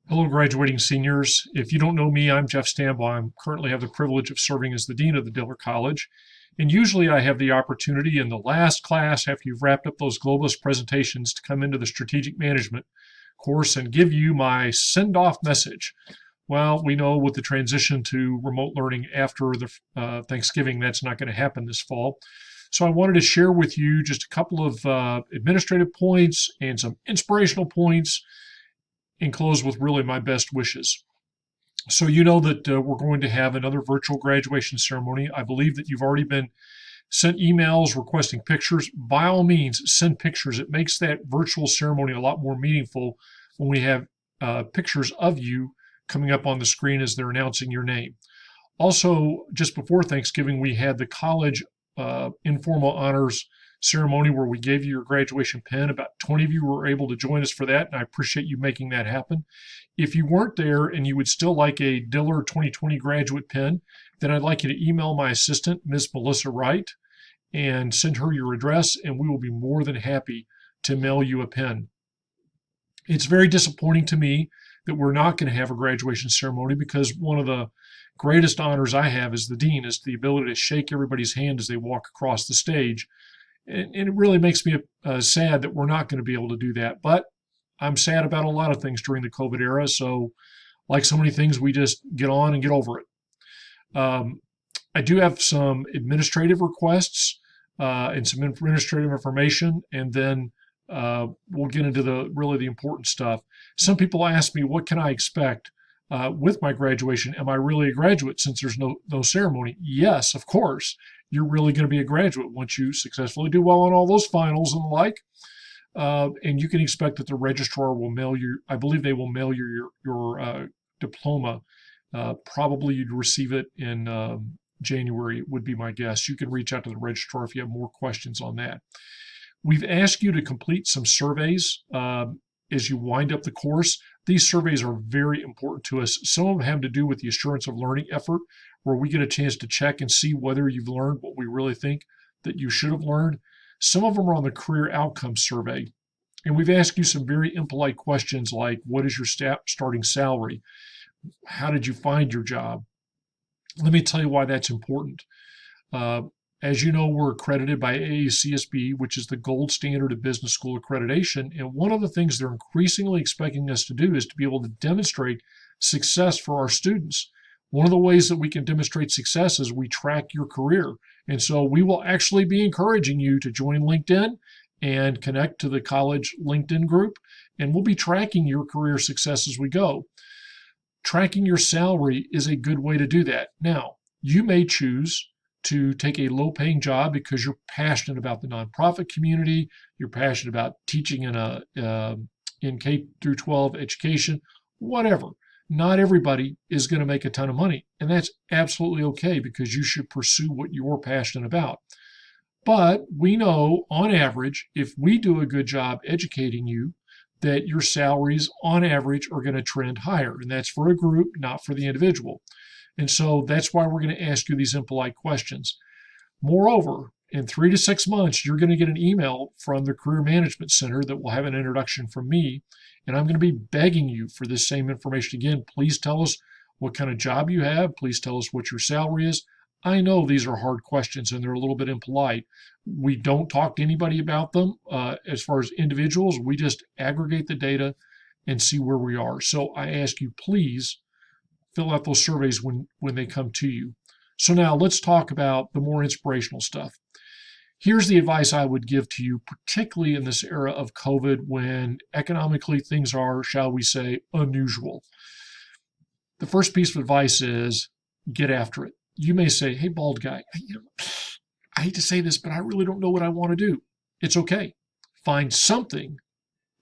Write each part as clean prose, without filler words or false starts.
Hello, graduating seniors. If you don't know me, I'm Jeff Stambaugh. I currently have the privilege of serving as the Dean of the Diller College. And usually I have the opportunity in the last class, after you've wrapped up those globalist presentations, to come into the strategic management course and give you my send-off message. Well, we know with the transition to remote learning after the Thanksgiving, that's not going to happen this fall. So I wanted to share with you just a couple of administrative points and some inspirational points and close with really my best wishes. So you know that we're going to have another virtual graduation ceremony. I believe that you've already been sent emails requesting pictures. By all means, send pictures. It makes that virtual ceremony a lot more meaningful when we have pictures of you coming up on the screen as they're announcing your name. Also, just before Thanksgiving, we had the college informal honors ceremony where we gave you your graduation pin. About 20 of you were able to join us for that, and I appreciate you making that happen. If you weren't there and you would still like a Diller 2020 graduate pin, then I'd like you to email my assistant, Ms. Melissa Wright, and send her your address, and we will be more than happy to mail you a pin. It's very disappointing to me that we're not going to have a graduation ceremony, because one of the greatest honors I have as the dean is the ability to shake everybody's hand as they walk across the stage. And it really makes me sad that we're not going to be able to do that. But I'm sad about a lot of things during the COVID era. So, like so many things, we just get on and get over it. I do have some administrative requests and some administrative information, and then we'll get into the important stuff. Some people ask me, what can I expect with my graduation? Am I really a graduate since there's no ceremony? Yes, of course. You're really going to be a graduate once you successfully do well on all those finals and the like. And you can expect that the registrar will mail you, I believe they will mail you your diploma. Probably you'd receive it in January, would be my guess. You can reach out to the registrar if you have more questions on that. We've asked you to complete some surveys as you wind up the course. These surveys are very important to us. Some of them have to do with the assurance of learning effort, where we get a chance to check and see whether you've learned what we really think that you should have learned. Some of them are on the career outcome survey. And we've asked you some very impolite questions like, what is your starting salary? How did you find your job? Let me tell you why that's important. As you know, we're accredited by AACSB, which is the gold standard of business school accreditation. And one of the things they're increasingly expecting us to do is to be able to demonstrate success for our students. One of the ways that we can demonstrate success is we track your career. And so we will actually be encouraging you to join LinkedIn and connect to the college LinkedIn group, and we'll be tracking your career success as we go. Tracking your salary is a good way to do that. Now, you may choose to take a low-paying job because you're passionate about the nonprofit community, you're passionate about teaching in K through 12 education, whatever. Not everybody is going to make a ton of money, and that's absolutely okay, because you should pursue what you're passionate about. But we know, on average, if we do a good job educating you, that your salaries on average are going to trend higher, and that's for a group, not for the individual. And so that's why we're going to ask you these impolite questions. Moreover, in 3 to 6 months, you're going to get an email from the Career Management Center that will have an introduction from me. And I'm going to be begging you for this same information again. Please tell us what kind of job you have. Please tell us what your salary is. I know these are hard questions and they're a little bit impolite. We don't talk to anybody about them as far as individuals. We just aggregate the data and see where we are. So I ask you, please fill out those surveys when they come to you. So now let's talk about the more inspirational stuff. Here's the advice I would give to you, particularly in this era of COVID when economically things are, shall we say, unusual. The first piece of advice is get after it. You may say, hey, bald guy, I hate to say this, but I really don't know what I want to do. It's okay. Find something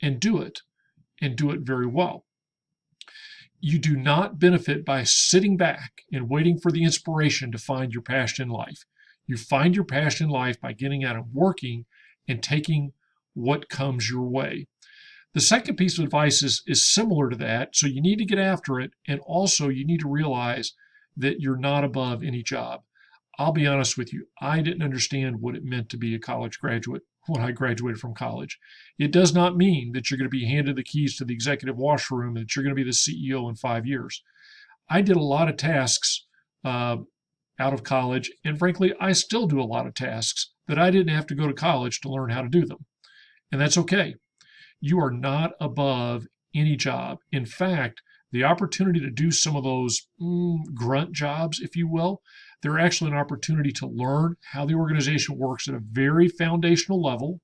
and do it very well. You do not benefit by sitting back and waiting for the inspiration to find your passion in life. You find your passion in life by getting out and working and taking what comes your way. The second piece of advice is similar to that. So you need to get after it. And also you need to realize that you're not above any job. I'll be honest with you. I didn't understand what it meant to be a college graduate when I graduated from college. It does not mean that you're going to be handed the keys to the executive washroom and that you're going to be the CEO in 5 years. I did a lot of tasks out of college, and frankly, I still do a lot of tasks that I didn't have to go to college to learn how to do them. And that's okay. You are not above any job. In fact, the opportunity to do some of those grunt jobs, if you will, they're actually an opportunity to learn how the organization works at a very foundational level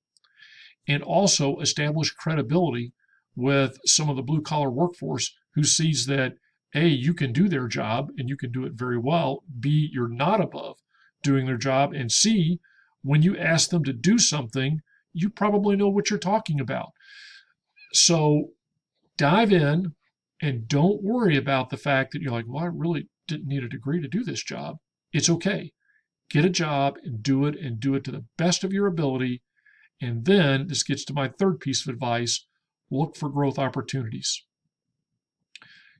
and also establish credibility with some of the blue collar workforce who sees that A, you can do their job and you can do it very well. B, you're not above doing their job. And C, when you ask them to do something, you probably know what you're talking about. So dive in and don't worry about the fact that you're like, well, I really didn't need a degree to do this job. It's okay. Get a job and do it to the best of your ability. And then this gets to my third piece of advice: look for growth opportunities.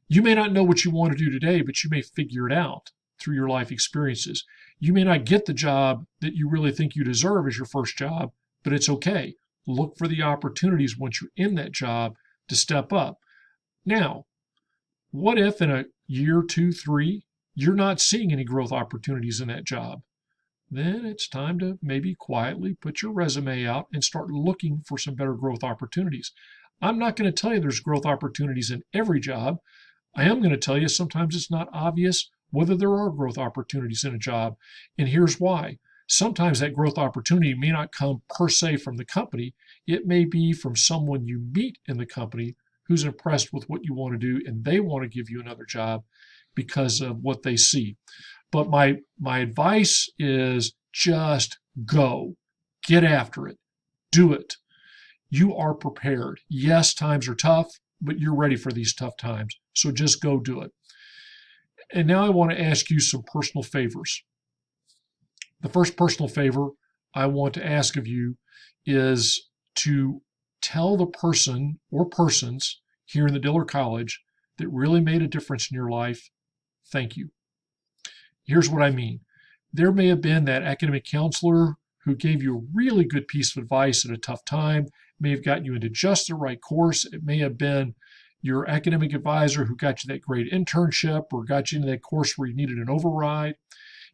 You may not know what you want to do today, but you may figure it out through your life experiences. You may not get the job that you really think you deserve as your first job, but it's okay. Look for the opportunities once you're in that job to step up. Now, what if in a year, 2, 3, you're not seeing any growth opportunities in that job? Then it's time to maybe quietly put your resume out and start looking for some better growth opportunities. I'm not going to tell you there's growth opportunities in every job. I am going to tell you sometimes it's not obvious whether there are growth opportunities in a job. And here's why. Sometimes that growth opportunity may not come per se from the company. It may be from someone you meet in the company who's impressed with what you want to do, and they want to give you another job because of what they see. But my advice is just go. Get after it. Do it. You are prepared. Yes, times are tough, but you're ready for these tough times. So just go do it. And now I want to ask you some personal favors. The first personal favor I want to ask of you is to tell the person or persons here in the Diller College that really made a difference in your life, thank you. Here's what I mean. There may have been that academic counselor who gave you a really good piece of advice at a tough time, may have gotten you into just the right course. It may have been your academic advisor who got you that great internship or got you into that course where you needed an override.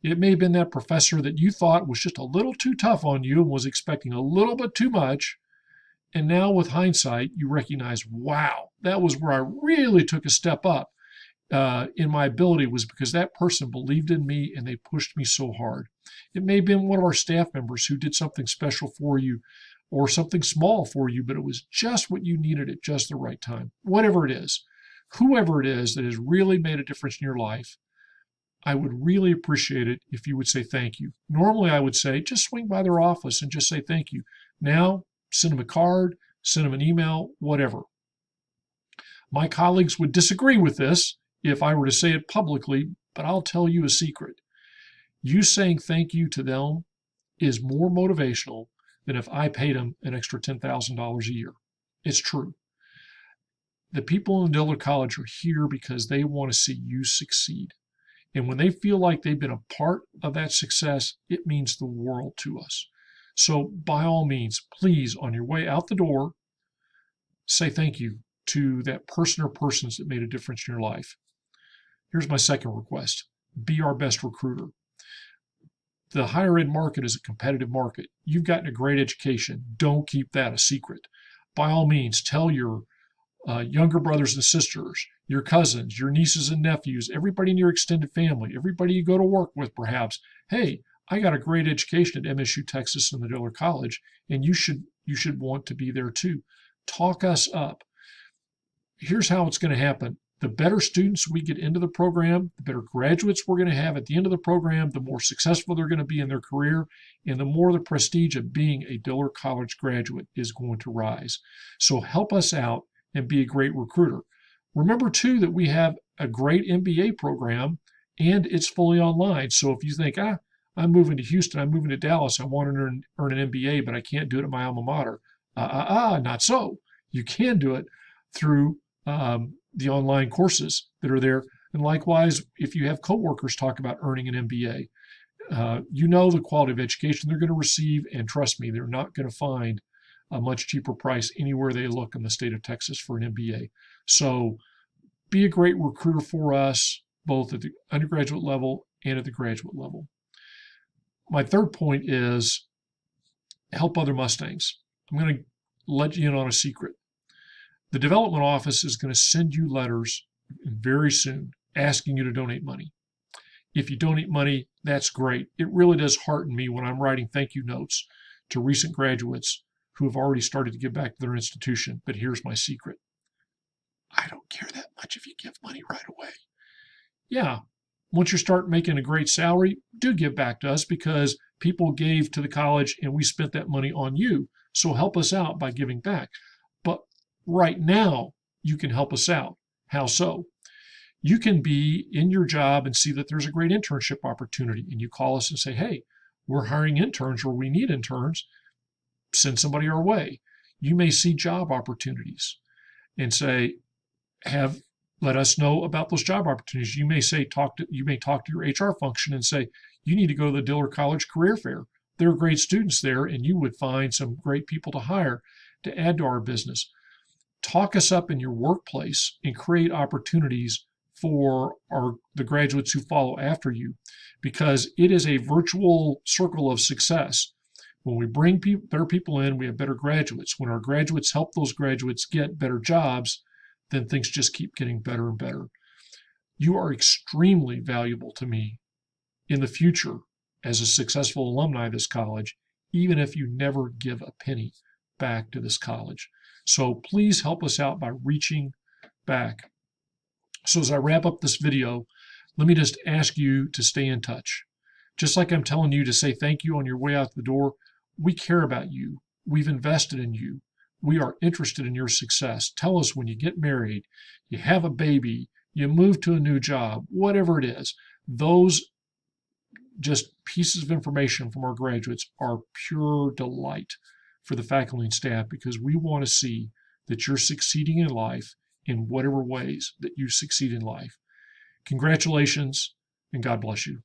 It may have been that professor that you thought was just a little too tough on you and was expecting a little bit too much. And now with hindsight, you recognize, wow, that was where I really took a step up in my ability, was because that person believed in me and they pushed me so hard. It may have been one of our staff members who did something special for you or something small for you, but it was just what you needed at just the right time. Whatever it is, whoever it is that has really made a difference in your life, I would really appreciate it if you would say thank you. Normally, I would say just swing by their office and just say thank you. Now, send them a card, send them an email, whatever. My colleagues would disagree with this if I were to say it publicly, but I'll tell you a secret. You saying thank you to them is more motivational than if I paid them an extra $10,000 a year. It's true. The people in Diller College are here because they want to see you succeed. And when they feel like they've been a part of that success, it means the world to us. So by all means, please, on your way out the door, say thank you to that person or persons that made a difference in your life. Here's my second request. Be our best recruiter. The higher ed market is a competitive market. You've gotten a great education. Don't keep that a secret. By all means, tell your younger brothers and sisters, your cousins, your nieces and nephews, everybody in your extended family, everybody you go to work with perhaps, hey, I got a great education at MSU Texas and the Diller College, and you should want to be there too. Talk us up. Here's how it's going to happen. The better students we get into the program, the better graduates we're going to have at the end of the program, the more successful they're going to be in their career, and the more the prestige of being a Diller College graduate is going to rise. So help us out and be a great recruiter. Remember, too, that we have a great MBA program, and it's fully online. So if you think, I'm moving to Houston, I'm moving to Dallas, I want to earn an MBA, but I can't do it at my alma mater. Not so. You can do it through the online courses that are there. And likewise, if you have coworkers talk about earning an MBA, You know the quality of education they're going to receive, and trust me, they're not going to find a much cheaper price anywhere they look in the state of Texas for an MBA. So be a great recruiter for us, both at the undergraduate level and at the graduate level. My third point is help other Mustangs. I'm going to let you in on a secret. The development office is going to send you letters very soon asking you to donate money. If you donate money, that's great. It really does hearten me when I'm writing thank you notes to recent graduates who have already started to give back to their institution. But here's my secret. I don't care that much if you give money right away. Yeah, once you start making a great salary, do give back to us because people gave to the college and we spent that money on you. So help us out by giving back. But right now, you can help us out. How so? You can be in your job and see that there's a great internship opportunity, and you call us and say, hey, we're hiring interns or we need interns. Send somebody our way. You may see job opportunities and say, let us know about those job opportunities. You may talk to your HR function and say, you need to go to the Dillard College Career Fair. There are great students there, and you would find some great people to hire to add to our business. Talk us up in your workplace and create opportunities for the graduates who follow after you, because it is a virtual circle of success. When we bring better people in, we have better graduates. When our graduates help those graduates get better jobs, then things just keep getting better and better. You are extremely valuable to me in the future as a successful alumni of this college, even if you never give a penny back to this college. So please help us out by reaching back. So as I wrap up this video, let me just ask you to stay in touch. Just like I'm telling you to say thank you on your way out the door, we care about you. We've invested in you. We are interested in your success. Tell us when you get married, you have a baby, you move to a new job, whatever it is. Those just pieces of information from our graduates are pure delight for the faculty and staff, because we want to see that you're succeeding in life in whatever ways that you succeed in life. Congratulations, and God bless you.